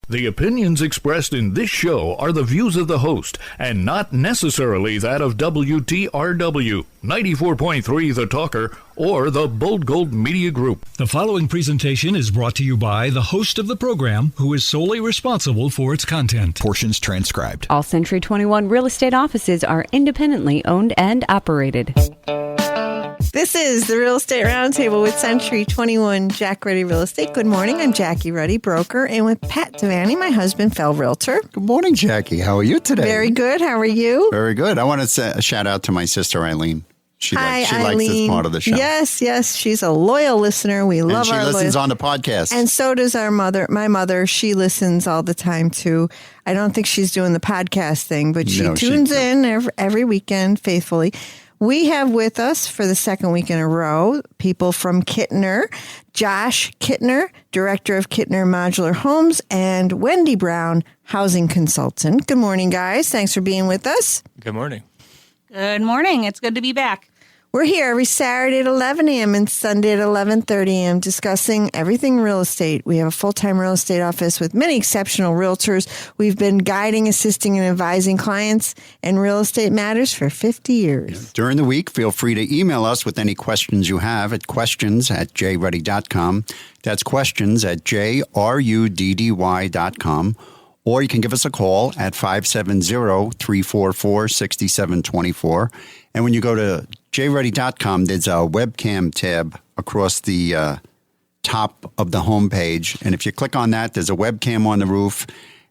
The opinions expressed in this show are the views of the host and not necessarily that of WTRW, 94.3 The Talker, or the Bold Gold Media Group. The following presentation is brought to you by the host of the program, who is solely responsible for its content. Portions transcribed. All Century 21 real estate offices are independently owned and operated. This is the Real Estate Roundtable with Century 21 Jack Ruddy Real Estate. Good morning. I'm Jackie Ruddy, broker, and with Pat Devaney, my husband, Phil Realtor. Good morning, Jackie. How are you today? Very good. How are you? Very good. I want to say a shout out to my sister, Eileen. She likes Eileen. this part of the show. Yes. She's a loyal listener. We love our she listens on the podcast. And so does our mother. My mother, she listens all the time, too. I don't think she's doing the podcast thing, but she tunes in every weekend faithfully. We have with us for the second week in a row people from Kittner, Josh Kittner, Director of Kittner Modular Homes, and Wendy Brown, Housing Consultant. Good morning, guys. Thanks for being with us. Good morning. Good morning. It's good to be back. We're here every Saturday at 11 a.m. and Sunday at 11:30 a.m. discussing everything real estate. We have a full-time real estate office with many exceptional realtors. We've been guiding, assisting, and advising clients in real estate matters for 50 years. During the week, feel free to email us with any questions you have at questions@jruddy.com. That's questions@jruddy.com. Or you can give us a call at 570-344-6724. And when you go to jruddy.com, there's a webcam tab across the top of the homepage. And if you click on that, there's a webcam on the roof.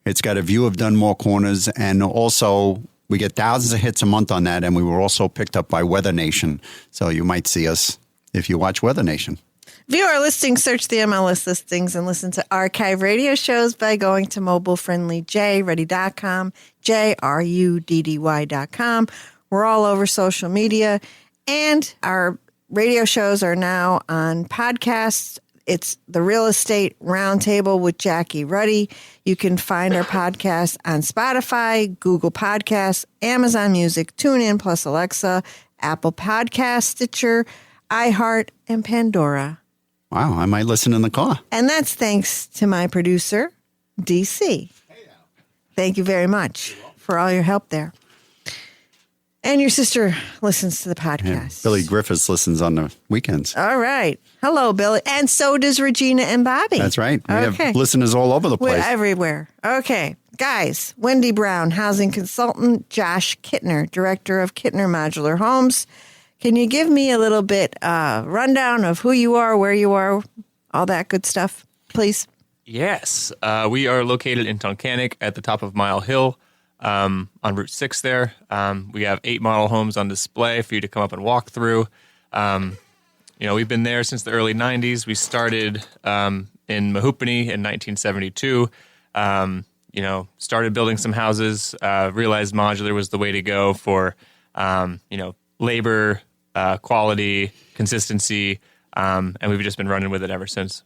It's got a view of Dunmore Corners. And also, we get thousands of hits a month on that. And we were also picked up by Weather Nation. So you might see us if you watch Weather Nation. View our listings, search the MLS listings, and listen to archive radio shows by going to mobilefriendlyjruddy.com, JRUDDY.com. We're all over social media, and our radio shows are now on podcasts. It's the Real Estate Roundtable with Jackie Ruddy. You can find our podcast on Spotify, Google Podcasts, Amazon Music, TuneIn plus Alexa, Apple Podcasts, Stitcher, iHeart, and Pandora. Wow, I might listen in the car. And that's thanks to my producer, DC. Thank you very much for all your help there. And your sister listens to the podcast. Yeah, Billy Griffiths listens on the weekends. All right. Hello, Billy. And so does Regina and Bobby. That's right. We have listeners all over the place. We're everywhere. Okay. Guys, Wendy Brown, Housing Consultant, Josh Kittner, Director of Kittner Modular Homes. Can you give me a little bit rundown of who you are, where you are, all that good stuff, please? Yes. We are located in Tunkhannock at the top of Mile Hill on Route 6 there. We have 8 model homes on display for you to come up and walk through. We've been there since the early 90s. We started in Mahoopany in 1972. Started building some houses, realized modular was the way to go for, labor, quality, consistency, and we've just been running with it ever since.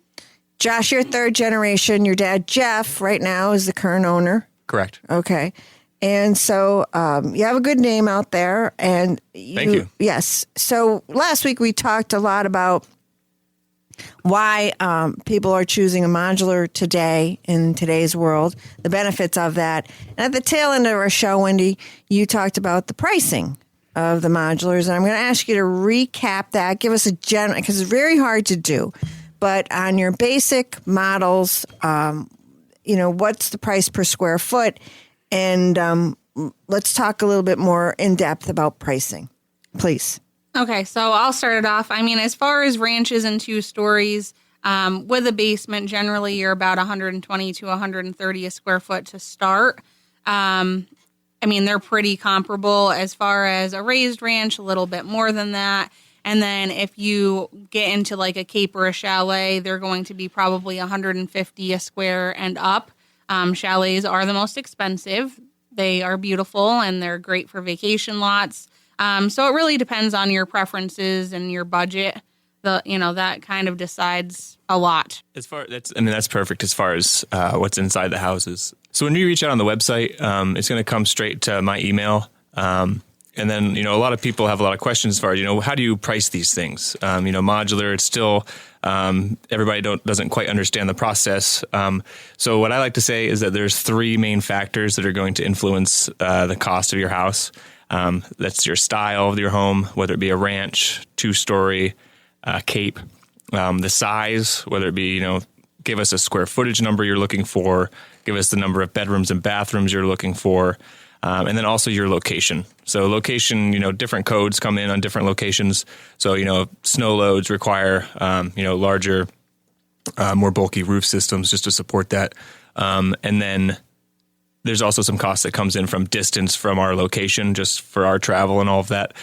Josh, you're third generation. Your dad, Jeff, right now is the current owner. Correct. Okay. And so you have a good name out there. And Thank you. Yes. So last week we talked a lot about why people are choosing a modular today in today's world, the benefits of that. And at the tail end of our show, Wendy, you talked about the pricing of the modulars. And I'm going to ask you to recap that. Give us a general, because it's very hard to do. But on your basic models, what's the price per square foot? And let's talk a little bit more in depth about pricing, please. Okay, so I'll start it off. I mean, as far as ranches and 2 stories, with a basement, generally you're about 120 to 130 a square foot to start. They're pretty comparable. As far as a raised ranch, a little bit more than that. And then if you get into like a cape or a chalet, they're going to be probably 150 a square and up. Chalets are the most expensive. They are beautiful and they're great for vacation lots. So it really depends on your preferences and your budget. That kind of decides a lot. That's perfect as far as what's inside the houses. So when you reach out on the website, it's going to come straight to my email. And then, a lot of people have a lot of questions as far as, how do you price these things? Modular, it's still, everybody doesn't quite understand the process. So what I like to say is that there's 3 main factors that are going to influence the cost of your house. That's your style of your home, whether it be a ranch, 2-story, cape, the size, whether it be, give us a square footage number you're looking for, give us the number of bedrooms and bathrooms you're looking for, and then also your location. So location, different codes come in on different locations. So, snow loads require, larger, more bulky roof systems just to support that. And then there's also some cost that comes in from distance from our location, just for our travel and all of that.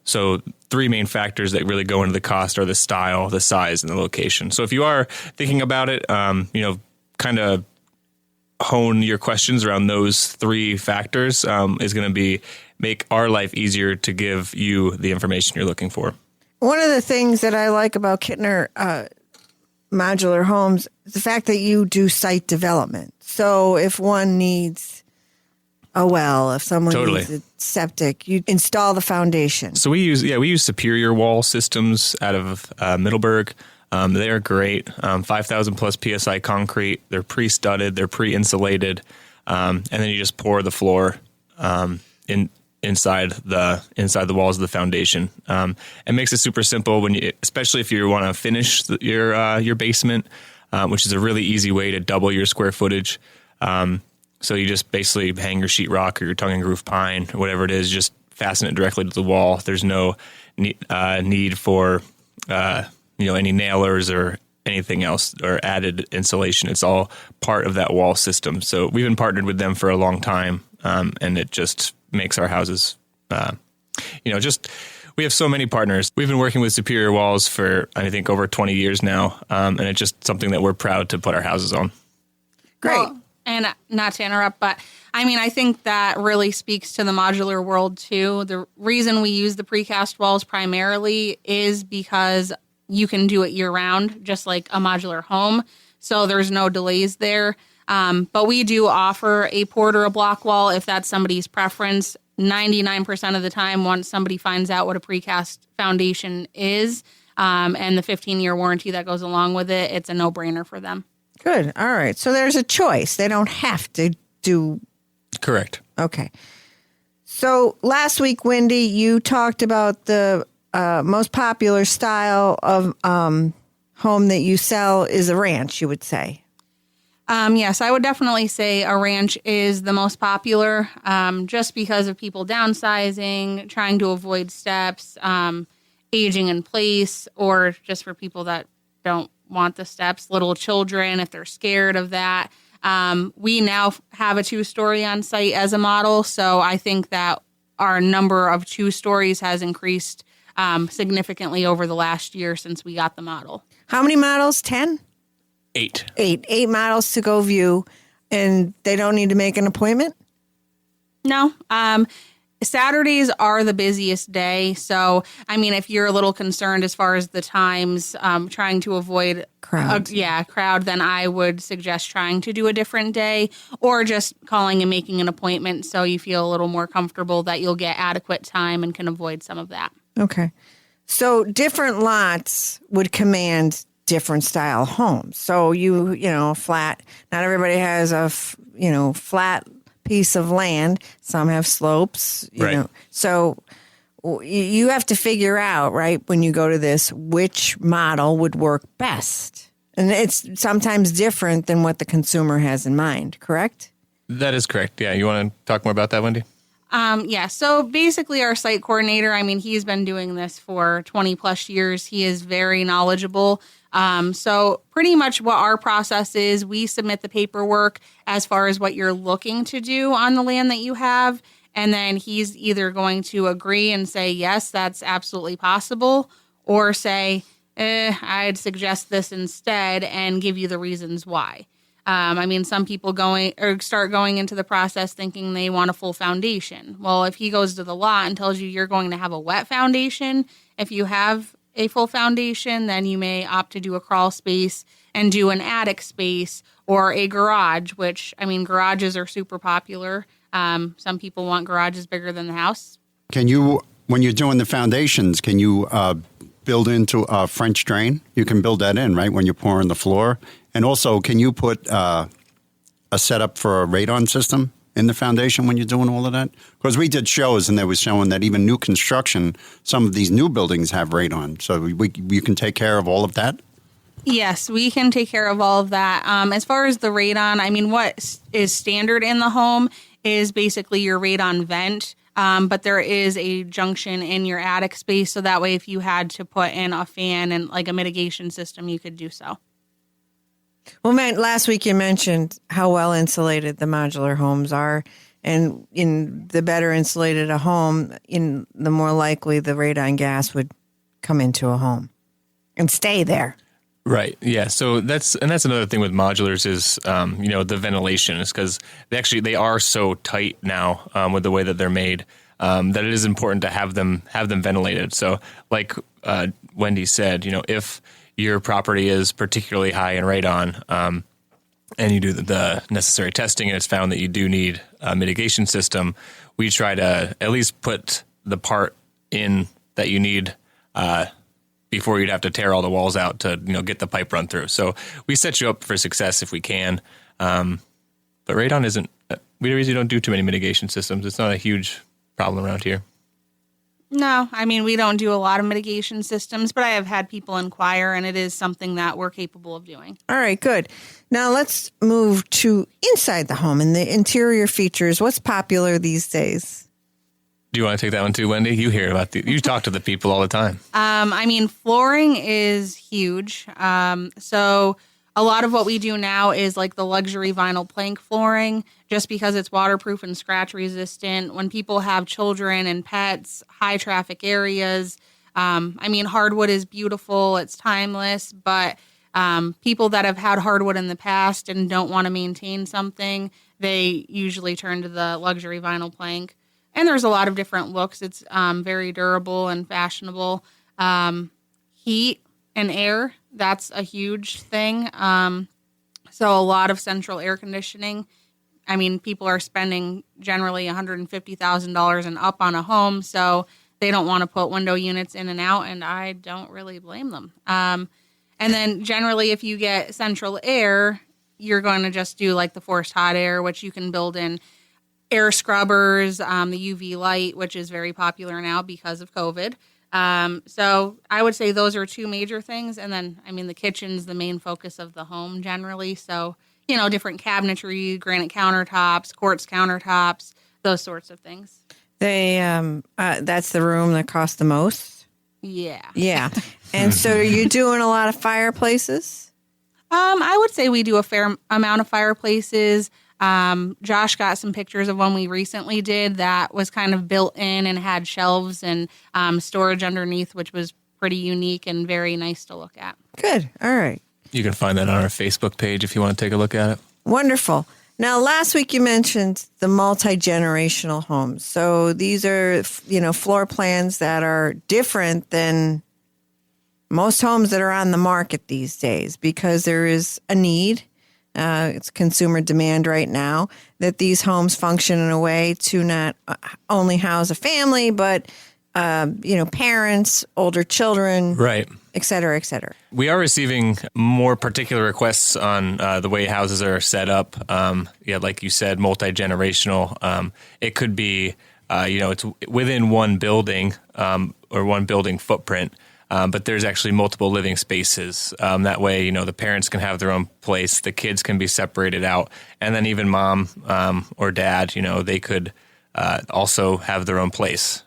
So 3 main factors that really go into the cost are the style, the size, and the location. So if you are thinking about it, kind of hone your questions around those 3 factors is going to make our life easier to give you the information you're looking for. One of the things that I like about Kittner Modular Homes is the fact that you do site development. So if one needs a well, if someone needs a septic, you install the foundation. So we use Superior wall systems out of Middleburg. They are great. 5,000 plus PSI concrete. They're pre-studded. They're pre-insulated. And then you just pour the floor inside the walls of the foundation. It makes it super simple especially if you want to finish your basement, which is a really easy way to double your square footage. So you just basically hang your sheetrock or your tongue and groove pine or whatever it is, just fasten it directly to the wall. There's no need for any nailers or anything else or added insulation. It's all part of that wall system. So we've been partnered with them for a long time, and it just makes our houses, we have so many partners. We've been working with Superior Walls for, I think, over 20 years now, and it's just something that we're proud to put our houses on. Great. Well, and not to interrupt, but I think that really speaks to the modular world too. The reason we use the precast walls primarily is because you can do it year round, just like a modular home. So there's no delays there. But we do offer a port or a block wall if that's somebody's preference. 99% of the time, once somebody finds out what a precast foundation is and the 15-year warranty that goes along with it, it's a no-brainer for them. Good. All right. So there's a choice. They don't have to do. Correct. Okay. So last week, Wendy, you talked about the most popular style of home that you sell is a ranch, you would say. Yes, I would definitely say a ranch is the most popular just because of people downsizing, trying to avoid steps, aging in place, or just for people that don't want the steps, little children, if they're scared of that. We now have a 2-story on site as a model, so I think that our number of 2 stories has increased significantly over the last year since we got the model. How many models? 10? 8. 8 models to go view, and they don't need to make an appointment? No. Saturdays are the busiest day. So, if you're a little concerned as far as the times, trying to avoid crowd, then I would suggest trying to do a different day or just calling and making an appointment so you feel a little more comfortable that you'll get adequate time and can avoid some of that. Okay. So different lots would command different style homes. So flat, not everybody has a, flat piece of land. Some have slopes, you know. So you have to figure out, right, when you go to this, which model would work best. And it's sometimes different than what the consumer has in mind, correct? That is correct. Yeah. You want to talk more about that, Wendy? So basically our site coordinator, he's been doing this for 20 plus years. He is very knowledgeable. So pretty much what our process is, we submit the paperwork as far as what you're looking to do on the land that you have. And then he's either going to agree and say, yes, that's absolutely possible, or say, I'd suggest this instead and give you the reasons why. Some people start going into the process thinking they want a full foundation. Well, if he goes to the lot and tells you you're going to have a wet foundation, if you have a full foundation, then you may opt to do a crawl space and do an attic space or a garage, which, garages are super popular. Some people want garages bigger than the house. Can you, when you're doing the foundations, can you build into a French drain? You can build that in, right, when you're pouring the floor? And also, can you put a setup for a radon system in the foundation when you're doing all of that? Because we did shows and they was showing that even new construction, some of these new buildings have radon. So you can take care of all of that? Yes, we can take care of all of that. As far as the radon, I mean, what is standard in the home is basically your radon vent. But there is a junction in your attic space, so that way if you had to put in a fan and like a mitigation system, you could do so. Well, last week you mentioned how well insulated the modular homes are, and in the better insulated a home, the more likely the radon gas would come into a home and stay there. Right. Yeah. So that's another thing with modulars is, the ventilation is because they are so tight now with the way that they're made that it is important to have them ventilated. So like Wendy said, if your property is particularly high in radon and you do the necessary testing and it's found that you do need a mitigation system, we try to at least put the part in that you need before you'd have to tear all the walls out to get the pipe run through. So we set you up for success if we can. But radon isn't. We usually don't do too many mitigation systems. It's not a huge problem around here. No, I mean, we don't do a lot of mitigation systems, but I have had people inquire, and it is something that we're capable of doing. All right, good. Now let's move to inside the home and the interior features. What's popular these days? Do you want to take that one too, Wendy? You hear about you talk to the people all the time. I mean, flooring is huge. So a lot of what we do now is like the luxury vinyl plank flooring, just because it's waterproof and scratch resistant. When people have children and pets, high traffic areas, I mean, hardwood is beautiful. It's timeless, but people that have had hardwood in the past and don't want to maintain something, they usually turn to the luxury vinyl plank. And there's a lot of different looks. It's very durable and fashionable. Heat and air, that's a huge thing. So a lot of central air conditioning. I mean, people are spending generally $150,000 and up on a home, so they don't want to put window units in and out, and I don't really blame them. And then generally, if you get central air, you're going to just do like the forced hot air, which you can build in air scrubbers, the UV light, which is very popular now because of COVID. So I would say those are two major things. And then, I mean, the kitchen's the main focus of the home generally. So, different cabinetry, granite countertops, quartz countertops, those sorts of things. That's the room that costs the most? Yeah. Yeah. And so are you doing a lot of fireplaces? I would say we do a fair amount of fireplaces. Josh got some pictures of one we recently did that was kind of built in and had shelves and storage underneath, which was pretty unique and very nice to look at. Good. All right. You can find that on our Facebook page if you want to take a look at it. Wonderful. Now, last week you mentioned the multi-generational homes. So these are, floor plans that are different than most homes that are on the market these days because there is a need. It's consumer demand right now that these homes function in a way to not only house a family, but, parents, older children, right, et cetera, et cetera. We are receiving more particular requests on the way houses are set up. Like you said, multi-generational. It could be, it's within one building or one building footprint. But there's actually multiple living spaces. That way, the parents can have their own place. The kids can be separated out. And then even mom or dad, they could also have their own place.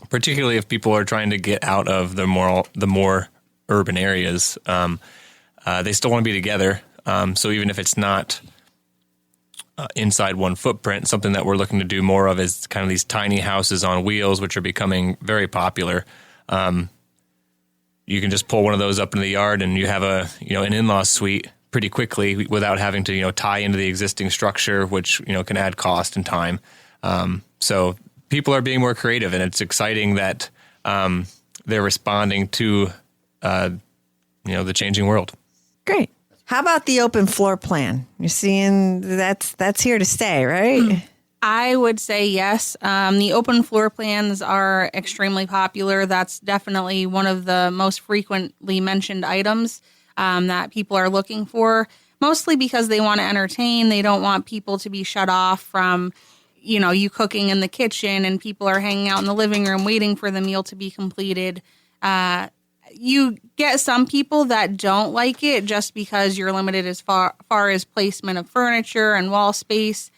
Particularly if people are trying to get out of the more urban areas. They still want to be together. So even if it's not inside one footprint, something that we're looking to do more of is kind of these tiny houses on wheels, which are becoming very popular. You can just pull one of those up in the yard and you have an in-law suite pretty quickly without having to, tie into the existing structure, which, can add cost and time. So people are being more creative and it's exciting that, they're responding to, the changing world. Great. How about the open floor plan? You're seeing that's here to stay, right? I would say yes. The open floor plans are extremely popular. That's definitely one of the most frequently mentioned items that people are looking for, mostly because they want to entertain. They don't want people to be shut off from, you cooking in the kitchen and people are hanging out in the living room waiting for the meal to be completed. You get some people that don't like it just because you're limited as far as placement of furniture and wall space.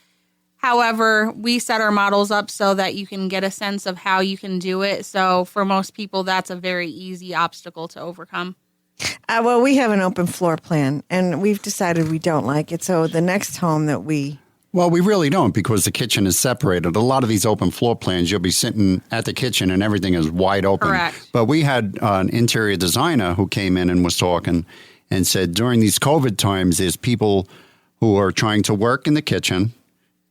However, we set our models up so that you can get a sense of how you can do it. So for most people, that's a very easy obstacle to overcome. Well, we have an open floor plan, and we've decided we don't like it. So the next home that Well, we really don't, because the kitchen is separated. A lot of these open floor plans, you'll be sitting at the kitchen and everything is wide open. Correct. But we had an interior designer who came in and was talking and said during these COVID times, there's people who are trying to work in the kitchen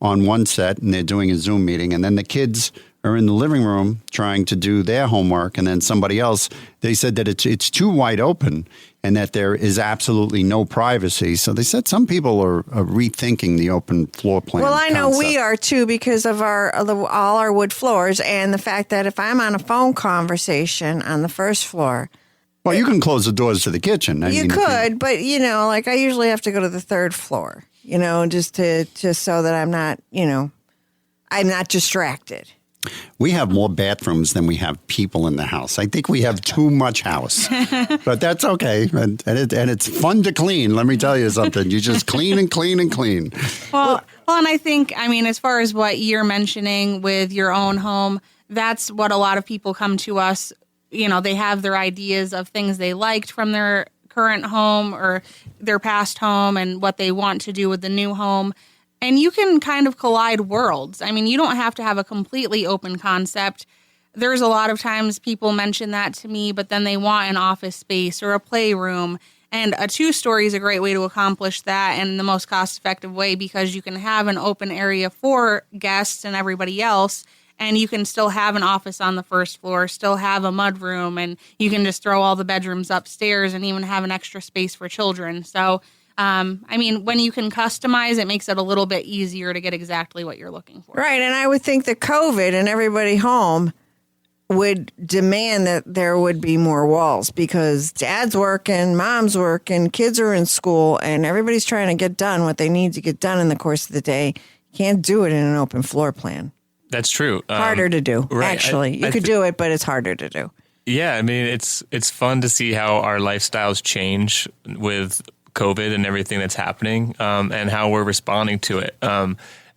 on one set and they're doing a Zoom meeting, and then the kids are in the living room trying to do their homework, and then somebody else, they said that it's too wide open and that there is absolutely no privacy. So they said some people are rethinking the open floor plan. Well, I know concept. we are too, because of all our wood floors and the fact that if I'm on a phone conversation on the first floor, Well, you can close the doors to the kitchen. you could, but like I usually have to go to the third floor, just so that I'm not distracted. We have more bathrooms than we have people in the house. I think we have too much house, but that's okay. And it's fun to clean. Let me tell you something. You just clean and clean and clean. Well, and I think, as far as what you're mentioning with your own home, that's what a lot of people come to us. They have their ideas of things they liked from their current home or their past home and what they want to do with the new home. And you can kind of collide worlds. You don't have to have a completely open concept. There's a lot of times people mention that to me, but then they want an office space or a playroom. And a 2-story is a great way to accomplish that in the most cost-effective way, because you can have an open area for guests and everybody else, and you can still have an office on the first floor, still have a mudroom, and you can just throw all the bedrooms upstairs and even have an extra space for children. So when you can customize, it makes it a little bit easier to get exactly what you're looking for. Right. And I would think that COVID and everybody home would demand that there would be more walls, because dad's working, mom's working, kids are in school, and everybody's trying to get done what they need to get done in the course of the day. You can't do it in an open floor plan. That's true. Harder to do, right. actually. You could do it, but it's harder to do. Yeah, it's fun to see how our lifestyles change with COVID and everything that's happening, and how we're responding to it.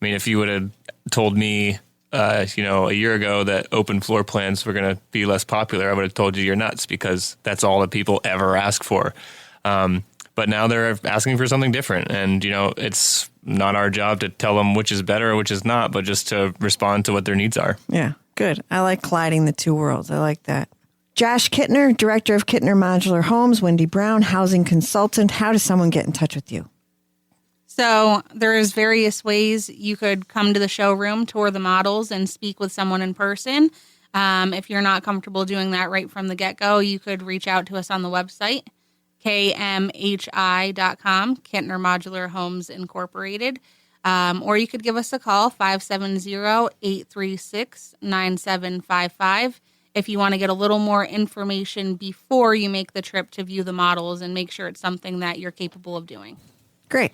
If you would have told me, a year ago that open floor plans were going to be less popular, I would have told you you're nuts, because that's all that people ever ask for. But now they're asking for something different, and it's not our job to tell them which is better or which is not, but just to respond to what their needs are. Yeah, good. I like colliding the two worlds. I like that. Josh Kittner, director of Kittner Modular Homes. Wendy Brown, housing consultant. How does someone get in touch with you? So there's various ways you could come to the showroom, tour the models, and speak with someone in person. If you're not comfortable doing that right from the get-go, you could reach out to us on the website, kmhi.com, Kittner Modular Homes Incorporated. Or you could give us a call, 570-836-9755. If you want to get a little more information before you make the trip to view the models and make sure it's something that you're capable of doing. Great.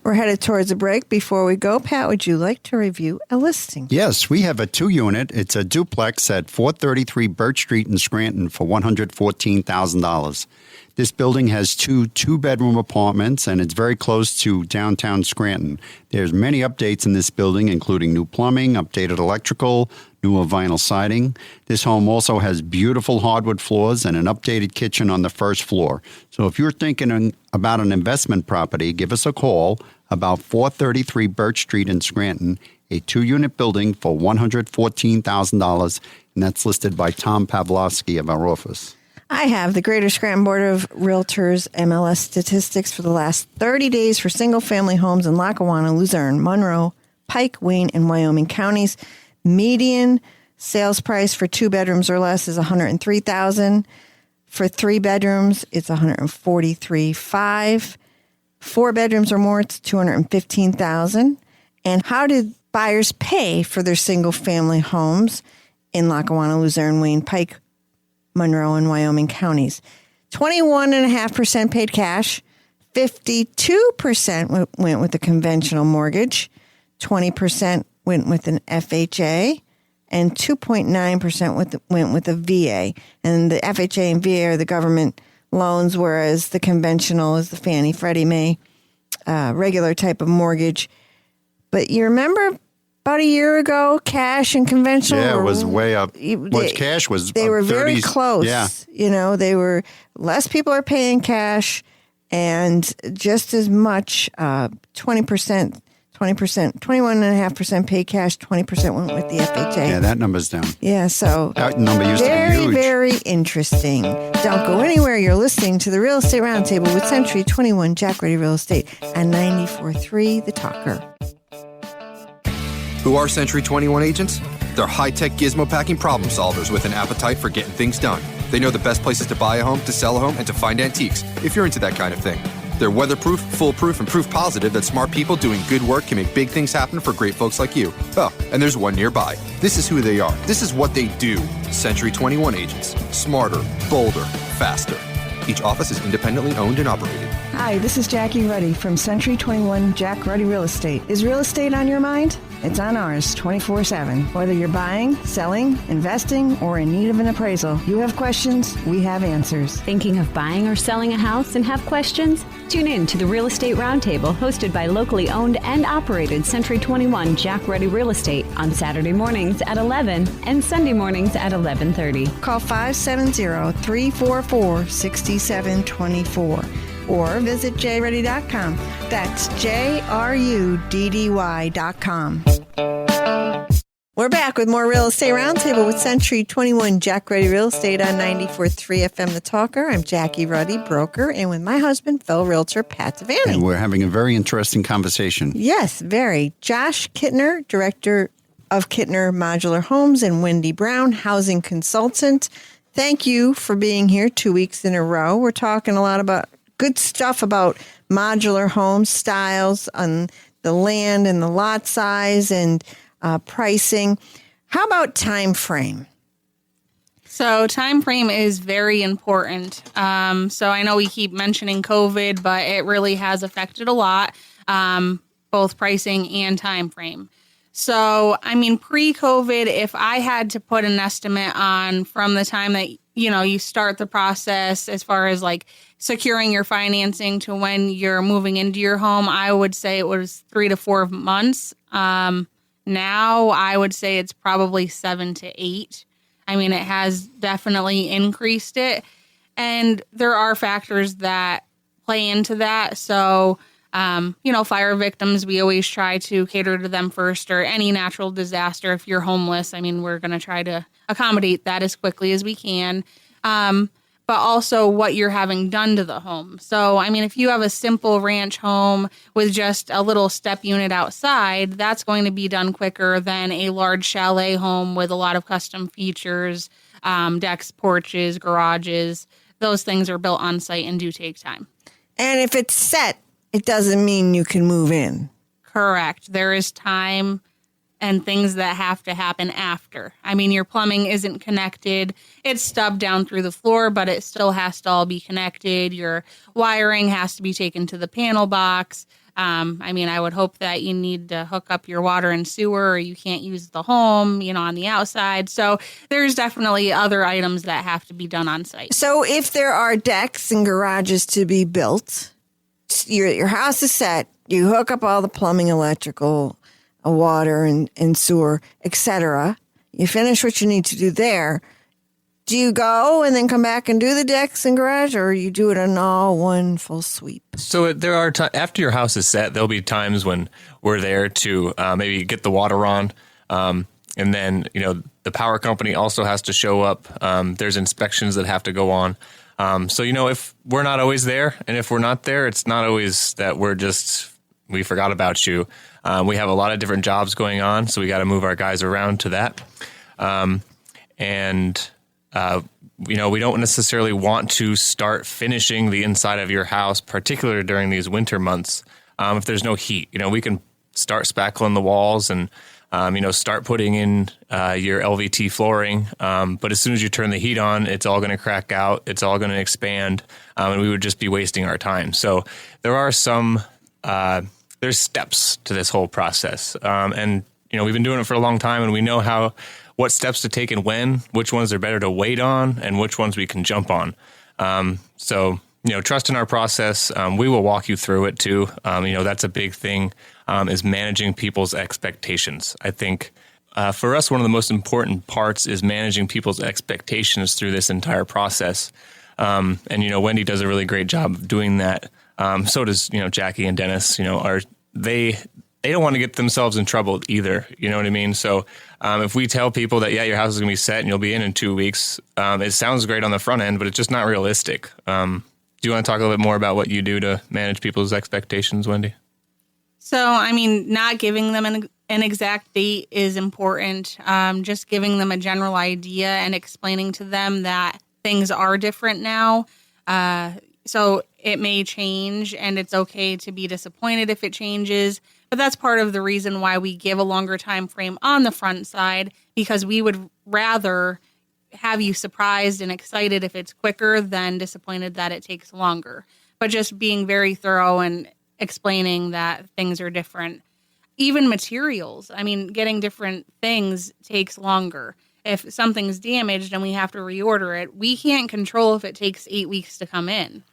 We're headed towards a break. Before we go, Pat, would you like to review a listing? Yes, we have a 2-unit. It's a duplex at 433 Birch Street in Scranton for $114,000. This building has 2 two-bedroom apartments, and it's very close to downtown Scranton. There's many updates in this building, including new plumbing, updated electrical, newer vinyl siding. This home also has beautiful hardwood floors and an updated kitchen on the first floor. So if you're thinking about an investment property, give us a call about 433 Birch Street in Scranton, a 2-unit building for $114,000, and that's listed by Tom Pavlovsky of our office. I have the Greater Scranton Board of Realtors MLS statistics for the last 30 days for single-family homes in Lackawanna, Luzerne, Monroe, Pike, Wayne, and Wyoming counties. Median sales price for 2 bedrooms or less is $103,000. For 3 bedrooms, it's $143,500. 4 bedrooms or more, it's $215,000. And how did buyers pay for their single-family homes in Lackawanna, Luzerne, Wayne, Pike, Monroe, and Wyoming counties. 21.5% paid cash, 52% went with a conventional mortgage, 20% went with an FHA, and 2.9% went with a VA. And the FHA and VA are the government loans, whereas the conventional is the Fannie, Freddie, Mae, regular type of mortgage. But you remember about a year ago, cash and conventional. Yeah, it was way up. Cash was. They were very close. Yeah. They were less people are paying cash, and just as much, 21.5% paid cash, 20% went with the FHA. Yeah, that number's down. Yeah, so that number used to be huge. Very interesting. Don't go anywhere. You're listening to the Real Estate Roundtable with Century 21 Jack Ready Real Estate and 94.3 The Talker. Who are Century 21 agents? They're high-tech gizmo-packing problem solvers with an appetite for getting things done. They know the best places to buy a home, to sell a home, and to find antiques, if you're into that kind of thing. They're weatherproof, foolproof, and proof positive that smart people doing good work can make big things happen for great folks like you. Oh, and there's one nearby. This is who they are. This is what they do. Century 21 agents. Smarter, bolder, faster. Each office is independently owned and operated. Hi, this is Jackie Ruddy from Century 21 Jack Ruddy Real Estate. Is real estate on your mind? It's on ours 24/7. Whether you're buying, selling, investing, or in need of an appraisal, you have questions, we have answers. Thinking of buying or selling a house and have questions? Tune in to the Real Estate Roundtable hosted by locally owned and operated Century 21 Jack Ready Real Estate on Saturday mornings at 11 and Sunday mornings at 11:30. Call 570-344-6724 or visit jruddy.com. That's JRUDDY.com. We're back with more Real Estate Roundtable with Century 21 Jack Ruddy Real Estate on 94.3 FM The Talker. I'm Jackie Ruddy, broker, and with my husband, fellow realtor, Pat Devaney. And we're having a very interesting conversation. Yes, very. Josh Kittner, director of Kittner Modular Homes, and Wendy Brown, housing consultant. Thank you for being here 2 weeks in a row. We're talking a lot about good stuff about modular home styles on the land and the lot size and pricing. How about time frame? So time frame is very important. So I know we keep mentioning COVID, but it really has affected a lot, both pricing and time frame. So, I mean, pre-COVID, if I had to put an estimate on from the time that, you start the process as far as like securing your financing to when you're moving into your home, I would say it was 3 to 4 months. Now I would say it's probably 7 to 8. I mean, it has definitely increased it. And there are factors that play into that. So, fire victims, we always try to cater to them first, or any natural disaster. If you're homeless, I mean, we're going to try to accommodate that as quickly as we can. But also what you're having done to the home. So, I mean, if you have a simple ranch home with just a little step unit outside, that's going to be done quicker than a large chalet home with a lot of custom features, decks, porches, garages. Those things are built on site and do take time. And if it's set, it doesn't mean you can move in. Correct. There is time and things that have to happen after. I mean, your plumbing isn't connected. It's stubbed down through the floor, but it still has to all be connected. Your wiring has to be taken to the panel box. I mean, I would hope that you need to hook up your water and sewer, or you can't use the home, on the outside. So there's definitely other items that have to be done on site. So if there are decks and garages to be built, your house is set, you hook up all the plumbing, electrical, water and sewer, etc. You finish what you need to do there. Do you go and then come back and do the decks and garage, or you do it in all one full sweep? So there are after your house is set, there'll be times when we're there to maybe get the water on, and then the power company also has to show up. There's inspections that have to go on. So if we're not always there, and if we're not there, it's not always that we forgot about you. We have a lot of different jobs going on, so we got to move our guys around to that. We don't necessarily want to start finishing the inside of your house, particularly during these winter months. If there's no heat, we can start spackling the walls and start putting in your LVT flooring. But as soon as you turn the heat on, it's all going to crack out. It's all going to expand, and we would just be wasting our time. So there are there's steps to this whole process. And we've been doing it for a long time, and we know what steps to take and when, which ones are better to wait on, and which ones we can jump on. So trust in our process. We will walk you through it too. That's a big thing, is managing people's expectations. I think for us, one of the most important parts is managing people's expectations through this entire process. And Wendy does a really great job of doing that. So does, Jackie and Dennis, they don't want to get themselves in trouble either. You know what I mean? So if we tell people that, your house is going to be set and you'll be in 2 weeks, it sounds great on the front end, but it's just not realistic. Do you want to talk a little bit more about what you do to manage people's expectations, Wendy? So, not giving them an exact date is important. Just giving them a general idea and explaining to them that things are different now. So it may change, and it's okay to be disappointed if it changes. But that's part of the reason why we give a longer time frame on the front side, because we would rather have you surprised and excited if it's quicker than disappointed that it takes longer. But just being very thorough and explaining that things are different. Even materials. Getting different things takes longer. If something's damaged and we have to reorder it, we can't control if it takes 8 weeks to come in.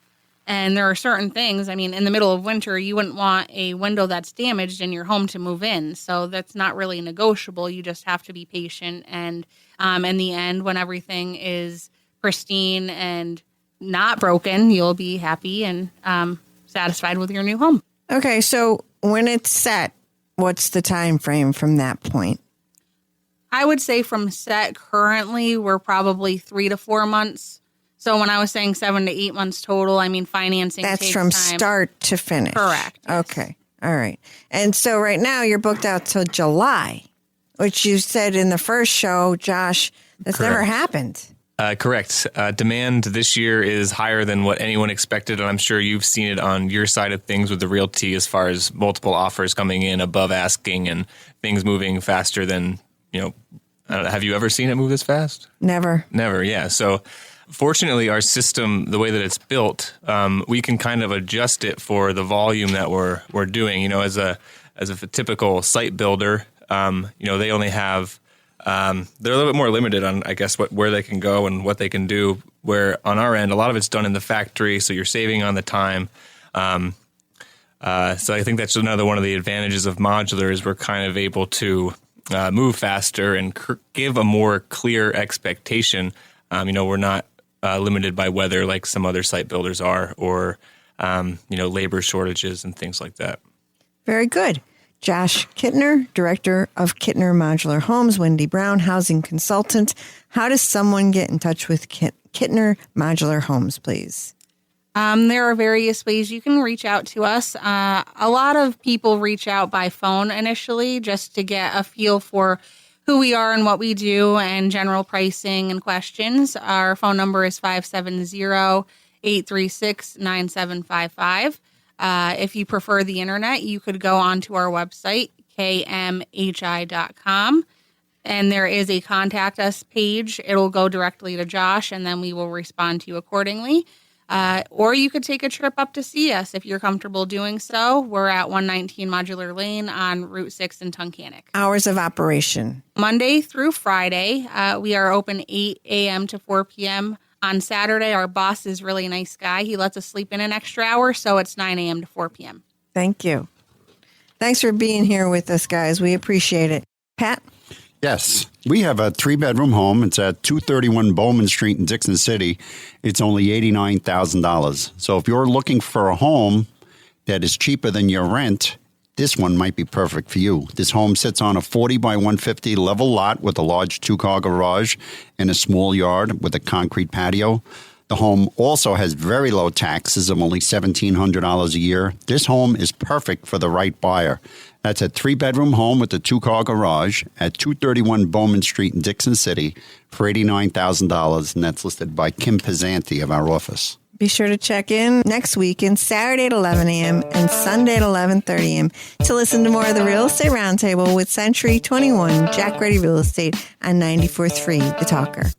And there are certain things, in the middle of winter, you wouldn't want a window that's damaged in your home to move in. So that's not really negotiable. You just have to be patient. And in the end, when everything is pristine and not broken, you'll be happy and satisfied with your new home. Okay, so when it's set, what's the time frame from that point? I would say from set currently, we're probably 3 to 4 months. So when I was saying 7 to 8 months total, financing That's takes from time. Start to finish. Correct. Yes. Okay. All right. And so right now you're booked out till July, which you said in the first show, Josh, that's Correct. never happened. Correct. Demand this year is higher than what anyone expected, and I'm sure you've seen it on your side of things with the realty as far as multiple offers coming in above asking and things moving faster than, have you ever seen it move this fast? Never. Never, yeah. So fortunately, our system, the way that it's built, we can kind of adjust it for the volume that we're doing. As a typical site builder, they only have they're a little bit more limited on, I guess, where they can go and what they can do. Where on our end, a lot of it's done in the factory, so you're saving on the time. So I think that's another one of the advantages of modular is we're kind of able to move faster and give a more clear expectation. We're not limited by weather like some other site builders are, or labor shortages and things like that. Very good. Josh Kittner, Director of Kittner Modular Homes, Wendy Brown, Housing Consultant. How does someone get in touch with Kittner Modular Homes, please? There are various ways you can reach out to us. A lot of people reach out by phone initially just to get a feel for who we are and what we do and general pricing and questions. Our phone number is 570-836-9755. If you prefer the internet, you could go onto our website, kmhi.com, and there is a contact us page. It'll go directly to Josh, and then we will respond to you accordingly. Or you could take a trip up to see us if you're comfortable doing so. We're at 119 Modular Lane on Route 6 in Tunkhannock. Hours of operation. Monday through Friday, we are open 8 a.m. to 4 p.m. On Saturday, our boss is a really nice guy. He lets us sleep in an extra hour, so it's 9 a.m. to 4 p.m. Thank you. Thanks for being here with us, guys. We appreciate it. Pat? Yes. We have a 3-bedroom home. It's at 231 Bowman Street in Dixon City. It's only $89,000. So if you're looking for a home that is cheaper than your rent, this one might be perfect for you. This home sits on a 40 by 150 level lot with a large 2-car garage and a small yard with a concrete patio. The home also has very low taxes of only $1,700 a year. This home is perfect for the right buyer. That's a 3-bedroom home with a 2-car garage at 231 Bowman Street in Dixon City for $89,000, and that's listed by Kim Pizzanti of our office. Be sure to check in next weekend, Saturday at 11 a.m. and Sunday at 11:30 a.m. to listen to more of the Real Estate Roundtable with Century 21 Jack Ready Real Estate on 94.3 The Talker.